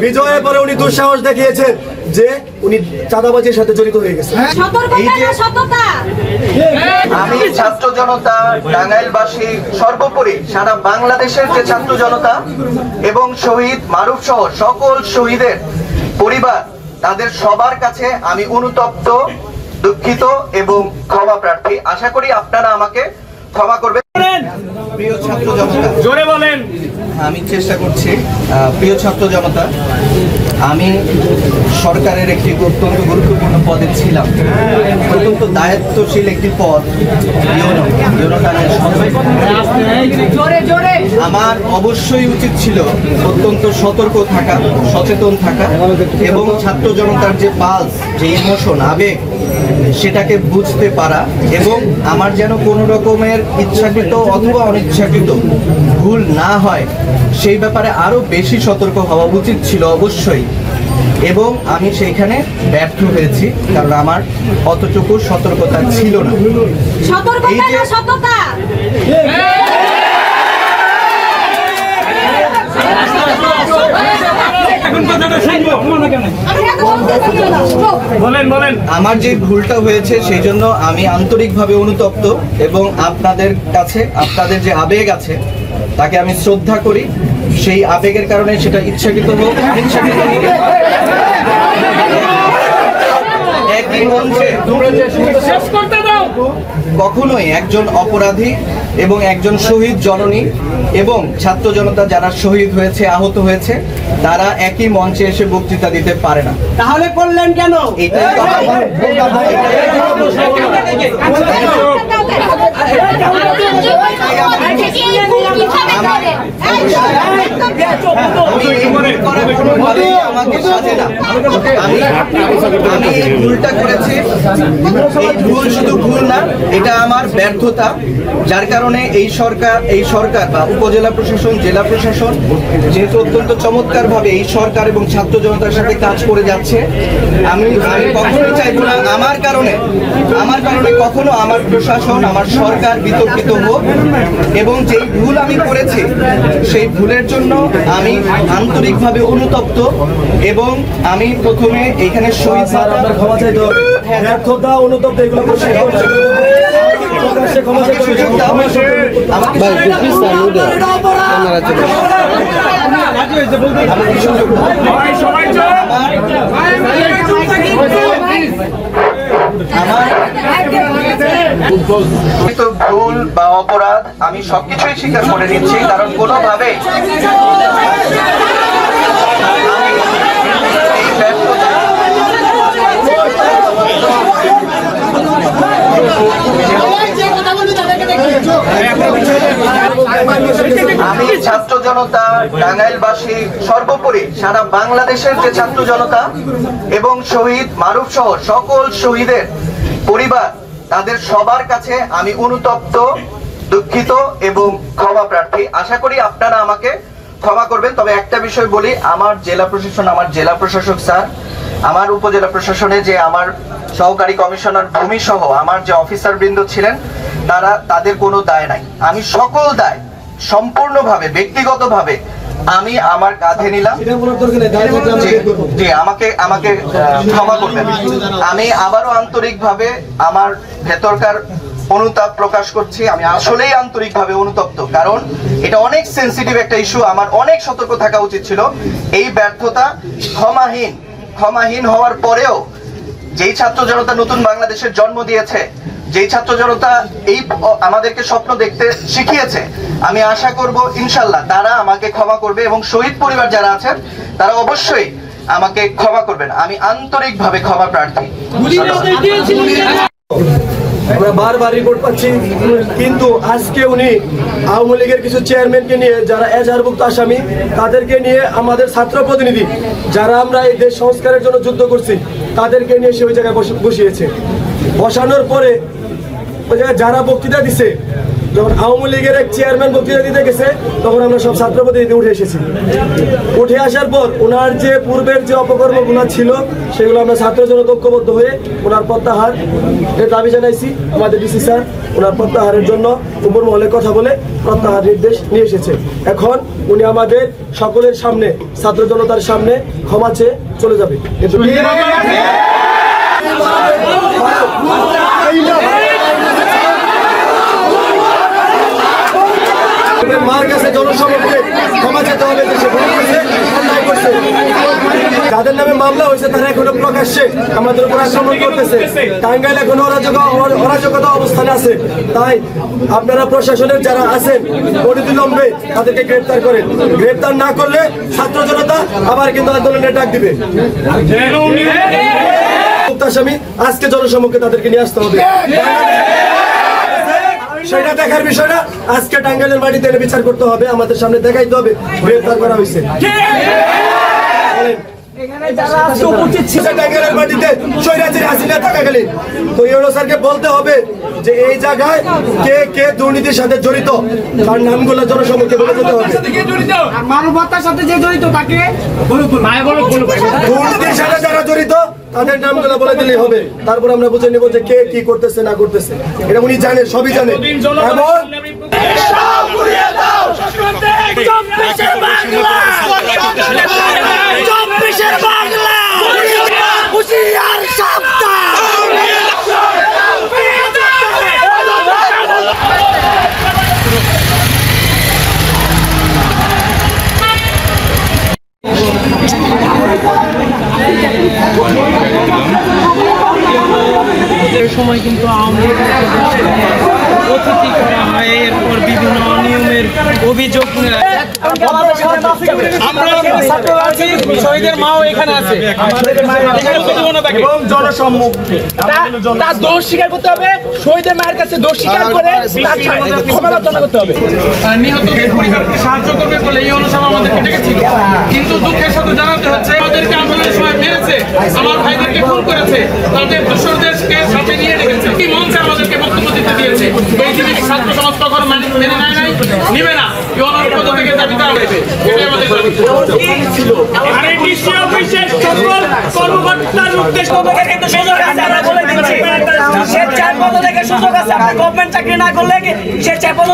বিজয়ের পরে উনি দুঃসাহস দেখিয়েছেন যে উনি চাঁদাবাজির সাথে জড়িত হয়ে গেছে। আমি ছাত্র জনতা, টাঙ্গাইলবাসী, সর্বোপরি সারা বাংলাদেশের যে ছাত্র জনতা এবং শহীদ মারুফ সহ সকল শহীদের পরিবার, তাদের সবার কাছে আমি অনুতপ্ত, দুঃখিত এবং ক্ষমা প্রার্থী। আশা করি আপনারা আমাকে ক্ষমা করবেন। প্রিয় ছাত্র জনতা, জোরে বলেন। আমি চেষ্টা করছি। প্রিয় ছাত্র জনতা, আমি সরকারের একটি অত্যন্ত গুরুত্বপূর্ণ পদে ছিলাম, অত্যন্ত দায়িত্বশীল একটি পদ। আমার অবশ্যই উচিত ছিল অত্যন্ত সতর্ক থাকা, সচেতন থাকা এবং ছাত্র জনতার যে পালস, যে ইমোশন, আবেগ, সেটাকে বুঝতে পারা এবং আমার যেন কোনো রকমের ইচ্ছাকৃত অথবা অনিচ্ছাকৃত ভুল না হয় সেই ব্যাপারে আরো বেশি সতর্ক হওয়া উচিত ছিল অবশ্যই। এবং আমি সেইখানে ব্যর্থ হয়েছি, কারণ আমার অতটুকু সতর্কতা ছিল না। আমার যে ভুলটা হয়েছে সেই জন্য আমি আন্তরিকভাবে অনুতপ্ত এবং আপনাদের কাছে আপনাদের যে আবেগ আছে তাকে আমি শ্রদ্ধা করি। সেই আবেগের কারণে সেটা ইচ্ছাকৃত হোক, অনিচ্ছাকৃত হোক, একই মঞ্চে কখনোই একজন অপরাধী এবং একজন শহীদ জননী এবং ছাত্র জনতা যারা শহীদ হয়েছে, আহত হয়েছে, তারা একই মঞ্চে এসে বক্তৃতা দিতে পারে না। তাহলে করলেন কেন? আমি এই ভুলটা করেছি, এই ভুল শুধু ভুল না, এটা আমার ব্যর্থতা, যার কারণে এই সরকার বা উপজেলা প্রশাসন, জেলা প্রশাসন যেহেতু অত্যন্ত চমৎকার ভাবে এই সরকার এবং ছাত্র জনতার সাথে কাজ করে যাচ্ছে, আমি কখনোই চাইবো না আমার কারণে কখনো আমার প্রশাসন, আমার সরকার বিতর্কিত হোক। এবং যেই ভুল আমি করেছি সেই ভুলের জন্য আমি আন্তরিকভাবে অনুতপ্ত এবং আমি প্রথমে এখানে শহীদ ক্ষমা চাইতে হবে। ব্যর্থতা, অনুতপ্ত এগুলো ভুল বা অপরাধ আমি সবকিছুই স্বীকার করে নিচ্ছি, কারণ কোনোভাবে আমি ছাত্র জনতা, টাঙ্গাইলবাসী, সর্বোপরি সারা বাংলাদেশের যে ছাত্র জনতা এবং শহীদ মারুফ সহ সকল শহীদের পরিবার, তাদের সবার কাছে আমি অনুতপ্ত, দুঃখিত এবং ক্ষমা প্রার্থী। আশা করি আপনারা আমাকে ক্ষমা করবেন। তবে একটা বিষয় বলি, আমার জেলা প্রশাসন, আমার জেলা প্রশাসক স্যার, আমার উপজেলা প্রশাসনে যে আমার সহকারী কমিশনার ভূমি সহ আমার যে অফিসার বৃন্দ ছিলেন, তাদের কোনো দায় নাই। আমি সকল দায় সম্পূর্ণভাবে ব্যক্তিগতভাবে আমি আমার কাঁধে নিলাম। জি, আমাকে ক্ষমা করবেন। আমি আবারও আন্তরিকভাবে আমার ভেতরকার অনুতাপ প্রকাশ করছি। আমি আসলেই আন্তরিকভাবে অনুতপ্ত, কারণ এটা অনেক সেন্সিটিভ একটা ইস্যু। আমার অনেক সতর্ক থাকা উচিত ছিল। এই ব্যর্থতা ক্ষমাহীন হওয়ার পরেও যেই ছাত্র জনতা নতুন বাংলাদেশের জন্ম দিয়েছে, যেই ছাত্র জনতা এই আমাদেরকে স্বপ্ন দেখতে শিখিয়েছে, আমি আশা করব ইনশাল্লাহ তারা আমাকে ক্ষমা করবে এবং শহীদ পরিবার যারা আছেন তারা অবশ্যই আমাকে ক্ষমা করবেন। আমি আন্তরিকভাবে ক্ষমা প্রার্থী। আমরা বারবার রিপোর্ট পাচ্ছি, কিন্তু আজকে উনি আওয়ামী লীগের কিছু চেয়ারম্যানকে নিয়ে, যারা এজাহারভুক্ত আসামি, তাদেরকে নিয়ে আমাদের ছাত্র প্রতিনিধি যারা আমরা এই দেশ সংস্কারের জন্য যুদ্ধ করছি, তাদেরকে নিয়ে সে ওই জায়গায় বসিয়েছে। বসানোর পরে ওই জায়গায় যারা বক্তৃতা দিছে, যখন আওয়ামী লীগের এক চেয়ারম্যান বক্তৃতা দিতে গেছে, তখন আমরা সব ছাত্র প্রতিনিধি উঠে এসেছি। উঠে আসার পর ওনার যে পূর্বের যে অপকর্মগুলো ছিল সেগুলো আমরা ছাত্র জনতা ঐক্যবদ্ধ হয়ে ওনার প্রত্যাহার দাবি জানাইছি আমাদের ডিসি স্যার। ওনার প্রত্যাহারের জন্য উপর মহলে কথা বলে প্রত্যাহার নির্দেশ নিয়ে এসেছে। এখন উনি আমাদের সকলের সামনে, ছাত্র জনতার সামনে ক্ষমা চেয়ে চলে যাবে। মার কাছে জনসমক্ষে ক্ষমা চেতে হবে, দেশে ভুল করছে, অন্যায় করছে। যাদের নামে মামলা হয়েছে তারা এখনো প্রকাশ্যে আমাদের উপর আক্রমণ করতেছে। টাঙ্গাইল এখনো অরাজকতা অবস্থানে আছে। তাই আপনারা প্রশাসনের যারা আছেন অনতিবিলম্বে তাদেরকে গ্রেপ্তার করেন। গ্রেপ্তার না করলে ছাত্র জনতা আবার কিন্তু আন্দোলনের ডাক দিবে। আসামি আজকে জনসমক্ষে তাদেরকে নিয়ে আসতে হবে। সেটা দেখার বিষয় না, আজকে টাঙ্গাইলের মাটিতে এনে বিচার করতে হবে, আমাদের সামনে দেখাইতে হবে গ্রেফতার করা হয়েছে। টাঙ্গাইলের মাটিতে স্বৈরাচারী হাসিনা থাকাকালীন তো ইউনূস স্যারকে বলতে হবে যে এই জায়গায় কে কে দুর্নীতির সাথে জড়িত, তার নামগুলো জনসমক্ষে বলে যেতে হবে। মানবতার সাথে যে জড়িত তাকে দুর্নীতির সাথে যারা জড়িত তাদের নামগুলো বলে দিলেই হবে। তারপর আমরা বুঝে নেব যে কে কি করতেছে না করতেছে। এটা উনি জানে, সবই জানে। সময় কিন্তু আওয়ামী লীগের অতিথি করা হয়, এরপর বিভিন্ন অনিয়মের অভিযোগ শহীদের মাও এখানে আছে, তার দোষ স্বীকার করতে হবে। শহীদের মায়ের কাছে দোষ স্বীকার করে ক্ষমা প্রার্থনা করতে হবে। নিহতদের পরিবারকে সাহায্য করবে বলে এই অনুষ্ঠান আমাদেরকে ডেকেছিল, কিন্তু দুঃখের সাথে জানাতে হচ্ছে আমাদেরকে আন্দোলনের সময় মেরেছে, আমার ভাইদেরকে খুন করেছে, তাদের দোষরদেরকে সাথে নিয়ে রেখেছে। কি মঞ্চে আমাদেরকে বক্তব্য দিতে দিয়েছে, এই জিনিস ছাত্র সমাজ তখন মেনে নেয় নাই, নিবে না, পদ থেকে দাবিতে আসবে। এটাই আমাদের দাবি। আরে ডিসি অফিসের সকল কর্মকর্তার উদ্দেশ্য থেকে কিন্তু সুযোগ আছে, আমরা বলে দিচ্ছি। সে চার পদ থেকে সুযোগ আছে, আপনি গভর্নমেন্ট চাকরি না করলে সে চার পদ